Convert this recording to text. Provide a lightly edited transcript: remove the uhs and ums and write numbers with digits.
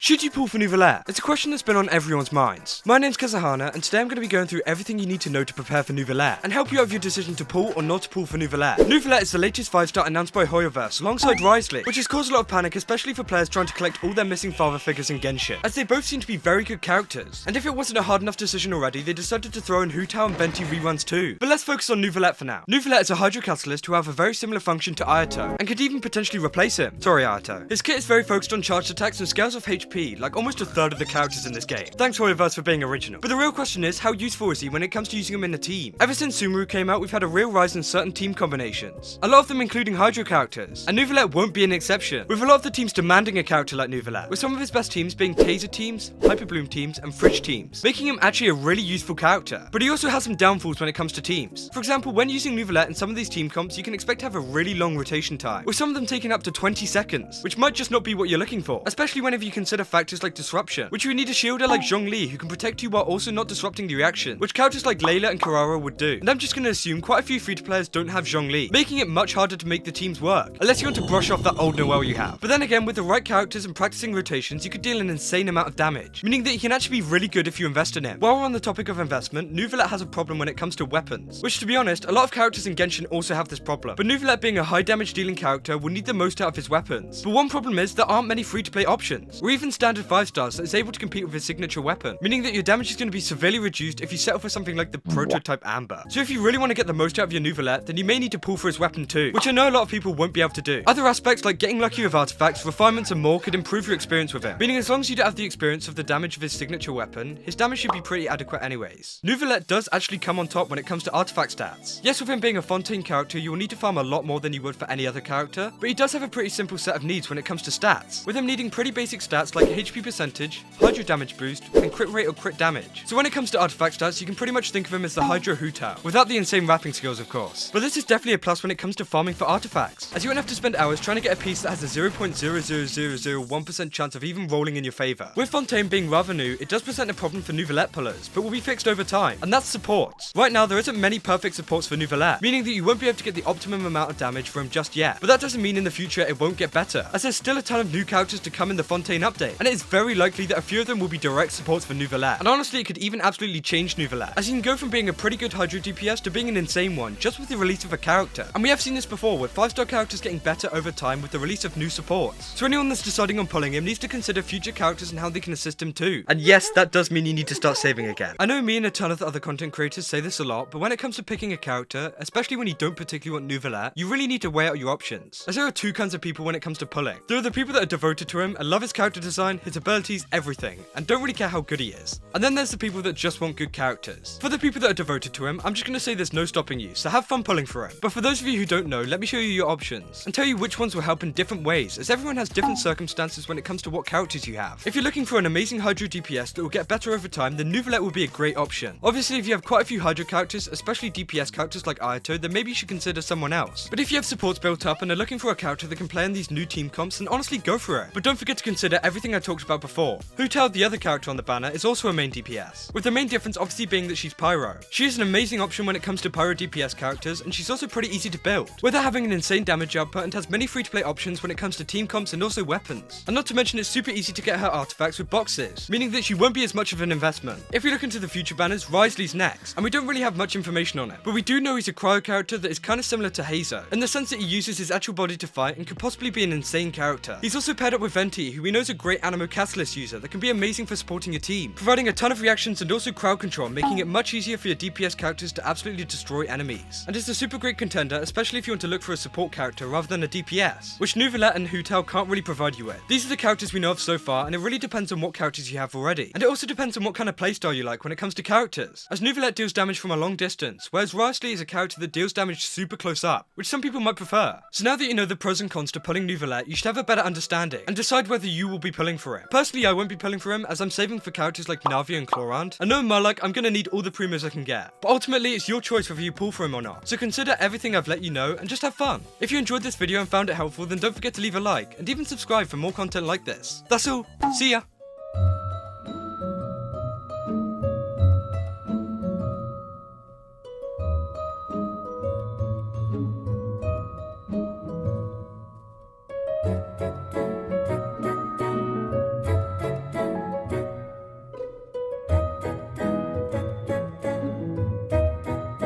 Should you pull for Neuvillette? It's a question that's been on everyone's minds. My name's Kazahana, and today I'm going to be going through everything you need to know to prepare for Neuvillette, and help you out with your decision to pull or not to pull for Neuvillette. Neuvillette is the latest 5-star announced by Hoyoverse alongside Risley, which has caused a lot of panic, especially for players trying to collect all their missing father figures in Genshin, as they both seem to be very good characters, and if it wasn't a hard enough decision already, they decided to throw in Hu Tao and Venti reruns too. But let's focus on Neuvillette for now. Neuvillette is a Hydro Catalyst who have a very similar function to Ayato, and could even potentially replace him. Sorry Ayato. His kit is very focused on charged attacks and scales off HP, like almost a third of the characters in this game. Thanks Hoyoverse for being original. But the real question is, how useful is he when it comes to using him in a team? Ever since Sumeru came out, we've had a real rise in certain team combinations, a lot of them including Hydro characters, and Neuvillette won't be an exception, with a lot of the teams demanding a character like Neuvillette, with some of his best teams being Taser teams, Hyper Bloom teams, and Fridge teams, making him actually a really useful character. But he also has some downfalls when it comes to teams. For example, when using Neuvillette in some of these team comps, you can expect to have a really long rotation time, with some of them taking up to 20 seconds, which might just not be what you're looking for, especially whenever you consider factors like disruption, which you would need a shielder like Zhongli who can protect you while also not disrupting the reaction, which characters like Layla and Karara would do. And I'm just going to assume quite a few free-to players don't have Zhongli, making it much harder to make the teams work, unless you want to brush off that old Noelle you have. But then again, with the right characters and practicing rotations, you could deal an insane amount of damage, meaning that he can actually be really good if you invest in him. While we're on the topic of investment, Neuvillette has a problem when it comes to weapons, which to be honest, a lot of characters in Genshin also have this problem. But Neuvillette being a high damage dealing character will need the most out of his weapons. But one problem is there aren't many free-to-play options, or even standard 5-stars that is able to compete with his signature weapon, meaning that your damage is going to be severely reduced if you settle for something like the prototype Amber. So if you really want to get the most out of your Neuvillette, then you may need to pull for his weapon too, which I know a lot of people won't be able to do. Other aspects like getting lucky with artifacts, refinements and more could improve your experience with him, meaning as long as you don't have the experience of the damage of his signature weapon, his damage should be pretty adequate anyways. Neuvillette does actually come on top when it comes to artifact stats. Yes, with him being a Fontaine character, you will need to farm a lot more than you would for any other character, but he does have a pretty simple set of needs when it comes to stats, with him needing pretty basic stats like HP percentage, Hydro damage boost, and crit rate or crit damage. So when it comes to artifact stats, you can pretty much think of him as the Hydro Hu Tao, without the insane wrapping skills of course. But this is definitely a plus when it comes to farming for artifacts, as you won't have to spend hours trying to get a piece that has a 0.00001% chance of even rolling in your favour. With Fontaine being rather new, it does present a problem for Neuvillette pullers, but will be fixed over time, and that's supports. Right now there isn't many perfect supports for Neuvillette, meaning that you won't be able to get the optimum amount of damage from him just yet, but that doesn't mean in the future it won't get better, as there's still a ton of new characters to come in the Fontaine update, and it is very likely that a few of them will be direct supports for Neuvillette, and honestly it could even absolutely change Neuvillette, as you can go from being a pretty good Hydro DPS to being an insane one just with the release of a character. And we have seen this before with 5-star characters getting better over time with the release of new supports. So anyone that's deciding on pulling him needs to consider future characters and how they can assist him too. And yes, that does mean you need to start saving again. I know me and a ton of other content creators say this a lot, but when it comes to picking a character, especially when you don't particularly want Neuvillette, you really need to weigh out your options, as there are two kinds of people when it comes to pulling. There are the people that are devoted to him and love his character design, his abilities, everything, and don't really care how good he is. And then there's the people that just want good characters. For the people that are devoted to him, I'm just going to say there's no stopping you, so have fun pulling for him. But for those of you who don't know, let me show you your options, and tell you which ones will help in different ways, as everyone has different circumstances when it comes to what characters you have. If you're looking for an amazing Hydro DPS that will get better over time, then Neuvillette will be a great option. Obviously, if you have quite a few Hydro characters, especially DPS characters like Ayato, then maybe you should consider someone else. But if you have supports built up and are looking for a character that can play in these new team comps, then honestly go for it. But don't forget to consider everything I talked about before. Hu Tao, the other character on the banner, is also a main DPS, with the main difference obviously being that she's Pyro. She is an amazing option when it comes to Pyro DPS characters, and she's also pretty easy to build, with her having an insane damage output and has many free-to-play options when it comes to team comps and also weapons. And not to mention it's super easy to get her artifacts with boxes, meaning that she won't be as much of an investment. If we look into the future banners, Risley's next, and we don't really have much information on it, but we do know he's a cryo character that is kind of similar to Hazer, in the sense that he uses his actual body to fight and could possibly be an insane character. He's also paired up with Venti, who we know is a great Animo Catalyst user that can be amazing for supporting your team, providing a ton of reactions and also crowd control, making it much easier for your DPS characters to absolutely destroy enemies. And it's a super great contender, especially if you want to look for a support character rather than a DPS, which Neuvillette and Hu Tao can't really provide you with. These are the characters we know of so far, and it really depends on what characters you have already. And it also depends on what kind of playstyle you like when it comes to characters, as Neuvillette deals damage from a long distance, whereas Risley is a character that deals damage super close up, which some people might prefer. So now that you know the pros and cons to pulling Neuvillette, you should have a better understanding, and decide whether you will be pulling for him. Personally, I won't be pulling for him, as I'm saving for characters like Navia and Chlorand. I know in my luck, I'm gonna need all the primos I can get, but ultimately it's your choice whether you pull for him or not. So consider everything I've let you know, and just have fun. If you enjoyed this video and found it helpful, then don't forget to leave a like, and even subscribe for more content like this. That's all, see ya!